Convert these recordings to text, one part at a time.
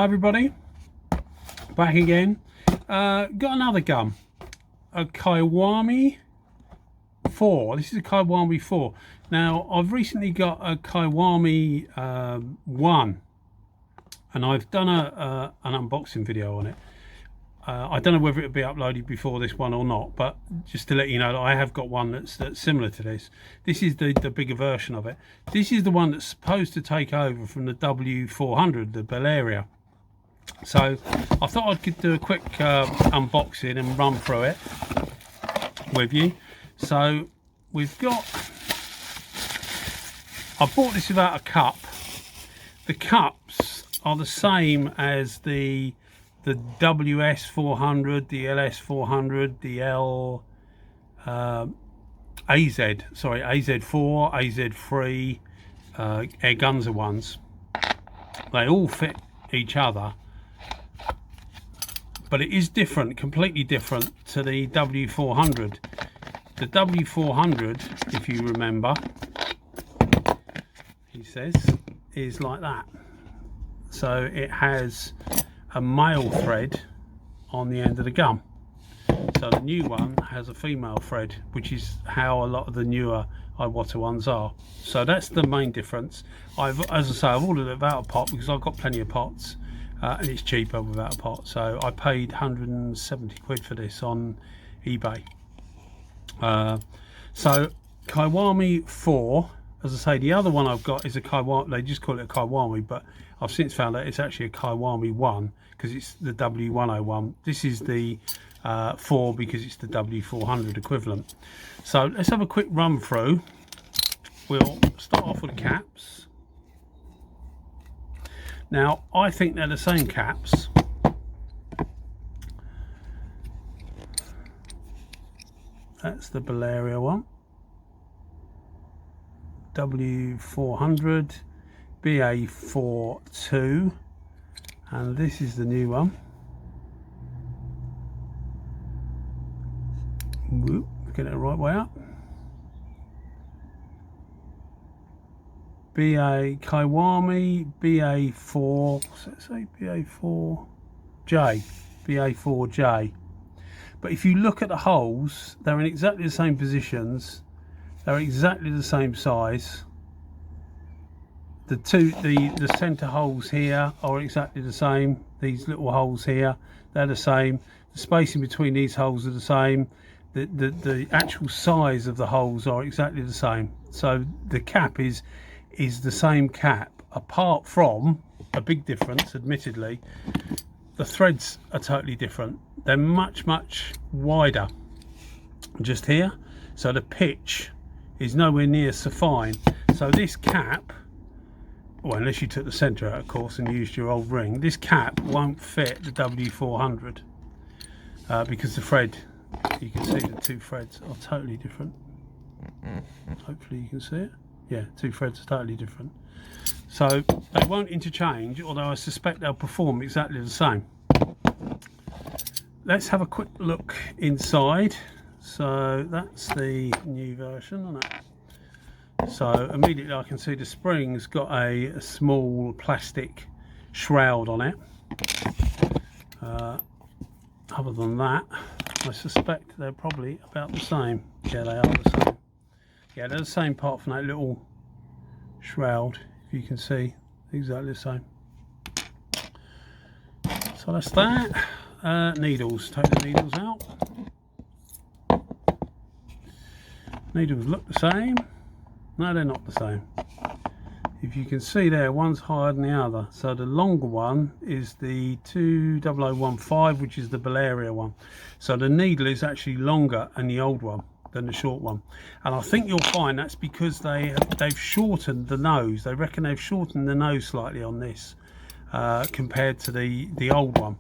Hi everybody, back again. Got another gum, a Kiwami 4. This is a Kiwami 4. Now I've recently got a Kiwami 1 and I've done an unboxing video on it. I don't know whether it'll be uploaded before this one or not, but just to let you know that I have got one that's similar to this. This is the bigger version of it. This is the one that's supposed to take over from the W400, the Bellaria. So I thought I could do a quick unboxing and run through it with you. So we've got, I bought this without a cup. The cups are the same as the WS400, the LS400, the AZ4, AZ3 air Gunzer ones. They all fit each other, but it is different, completely different to the W400. The W400, if you remember, he says, is like that. So it has a male thread on the end of the gum. So the new one has a female thread, which is how a lot of the newer Iwata ones are. So that's the main difference. As I say, I've ordered it without a pot because I've got plenty of pots, and it's cheaper without a pot. So I paid 170 quid for this on eBay. So Kiwami 4, as I say, the other one I've got is a Kiwami, they just call it a Kiwami, but I've since found out it's actually a Kiwami 1 because it's the W101. This is the 4 because it's the W400 equivalent. So let's have a quick run through. We'll start off with the caps. Now I think they're the same caps. That's the Bellaria one. W400 BA42, and this is the new one. Whoop, get it the right way up. Kiwami BA4, what's that say? BA4J, BA4J. But if you look at the holes, they're in exactly the same positions. They're exactly the same size. The center holes here are exactly the same. These little holes here, they're the same. The spacing between these holes are the same. The actual size of the holes are exactly the same. So the cap is the same cap, apart from a big difference, admittedly. The threads are totally different. They're much wider just here, so the pitch is nowhere near so fine. So this cap, well, unless you took the center out of course and used your old ring, this cap won't fit the W400 because the thread, you can see the two threads are totally different. Hopefully you can see it. Yeah, two threads are totally different. So they won't interchange, although I suspect they'll perform exactly the same. Let's have a quick look inside. So that's the new version, isn't it? So immediately I can see the spring's got a small plastic shroud on it. Other than that, I suspect they're probably about the same. Yeah, they are the same. Yeah, they're the same apart from that little shroud, if you can see, exactly the same. So that's that. Needles, take the needles out. Needles look the same. No, they're not the same. If you can see there, one's higher than the other. So the longer one is the 20015, which is the Bellaria one. So the needle is actually longer in the old one than the short one, and I think you'll find that's because they've shortened the nose. They reckon they've shortened the nose slightly on this compared to the old one.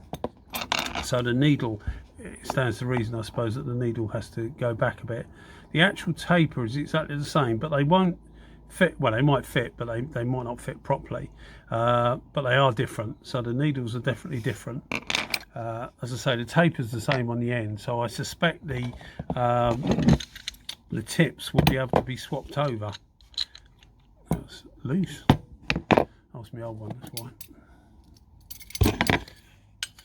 So the needle, it stands to reason, I suppose, that the needle has to go back a bit. The actual taper is exactly the same, but they won't fit. Well, they might fit, but they might not fit properly. But they are different. So the needles are definitely different. As I say, the taper's the same on the end, so I suspect the tips will be able to be swapped over. That's loose. That was my old one, that's why.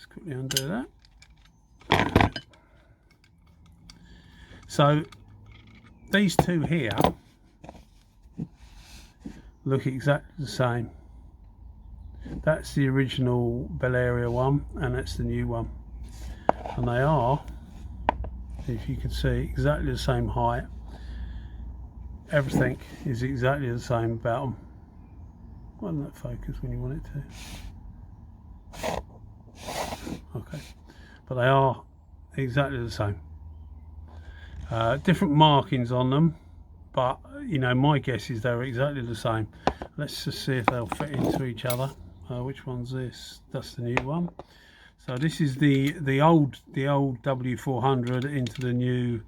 Just quickly undo that. So these two here look exactly the same. That's the original Bellaria one, and that's the new one, and they are, if you can see, exactly the same height. Everything is exactly the same about them. Why doesn't that focus when you want it to? Okay, but they are exactly the same. Different markings on them, but you know, my guess is they're exactly the same. Let's just see if they'll fit into each other. Which one's this? That's the new one. So this is the old W400 into the new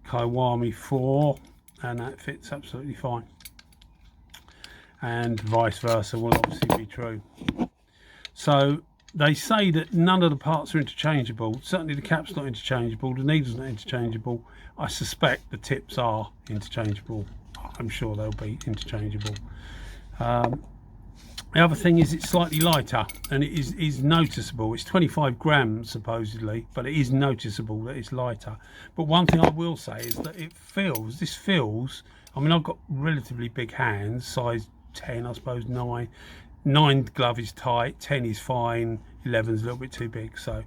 Kiwami4, and that fits absolutely fine. And vice versa will obviously be true. So they say that none of the parts are interchangeable. Certainly the cap's not interchangeable, the needle's not interchangeable. I suspect the tips are interchangeable. I'm sure they'll be interchangeable. The other thing is it's slightly lighter, and it is noticeable. It's 25 grams supposedly, but it is noticeable that it's lighter. But one thing I will say is that this feels, I mean, I've got relatively big hands, size 10, I suppose 9. 9 glove is tight, 10 is fine, 11 is a little bit too big. So,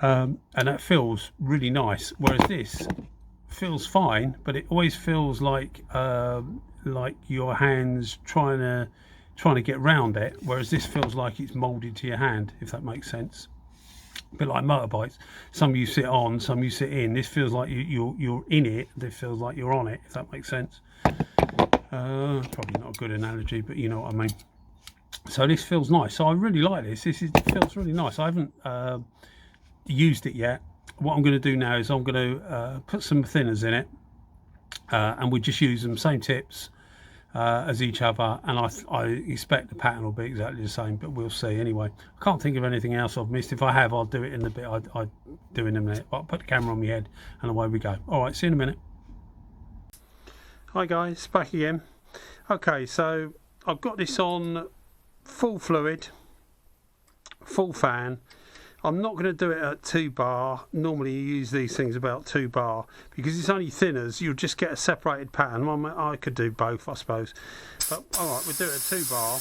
and that feels really nice. Whereas this feels fine, but it always feels like your hands trying to get round it, whereas this feels like it's molded to your hand, if that makes sense. A bit like motorbikes, some you sit on, some you sit in. This feels like you're in it, this feels like you're on it, if that makes sense. Probably not a good analogy, but you know what I mean. So this feels nice, so I really like this. It feels really nice. I haven't used it yet. What I'm going to do now is I'm going to put some thinners in it, and we just use them same tips as each other, and I expect the pattern will be exactly the same, but we'll see. Anyway, I can't think of anything else I've missed. If I have, I'll do it in the bit I do in a minute. But I'll put the camera on my head and away we go. All right, see you in a minute. Hi guys, back again. Okay, so I've got this on full fluid, full fan. I'm not going to do it at 2 bar. Normally you use these things about 2 bar because it's only thinners. You'll just get a separated pattern. I could do both, I suppose. But all right, we'll do it at 2 bar,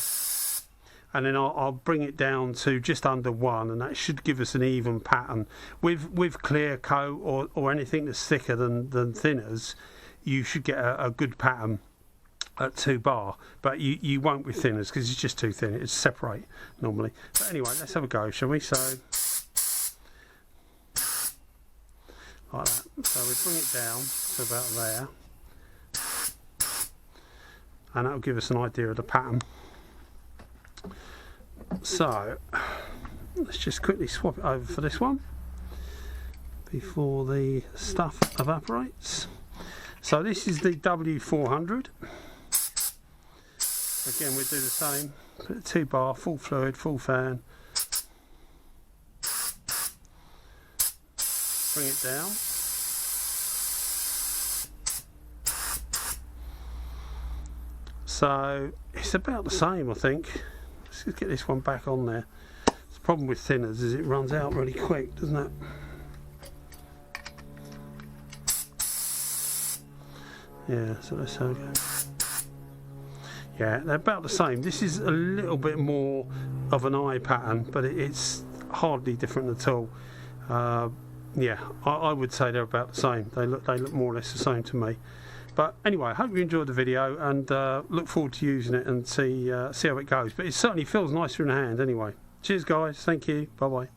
and then I'll bring it down to just under 1, and that should give us an even pattern. With clear coat or anything that's thicker than thinners, you should get a good pattern at 2 bar, but you won't with thinners because it's just too thin. It's separate normally. But anyway, let's have a go, shall we? So like that. So we bring it down to about there, and that'll give us an idea of the pattern. So let's just quickly swap it over for this one before the stuff evaporates. So this is the W400. Again, we do the same. Put it 2 bar, full fluid, full fan. Bring it down. So it's about the same, I think. Let's just get this one back on there. The problem with thinners is it runs out really quick, doesn't it? Yeah, so let's have a go. Yeah, they're about the same. This is a little bit more of an eye pattern, but it's hardly different at all. Yeah, I would say they're about the same. They look more or less the same to me. But anyway, I hope you enjoyed the video, and look forward to using it and see how it goes. But it certainly feels nicer in the hand anyway. Cheers guys, thank you, bye bye.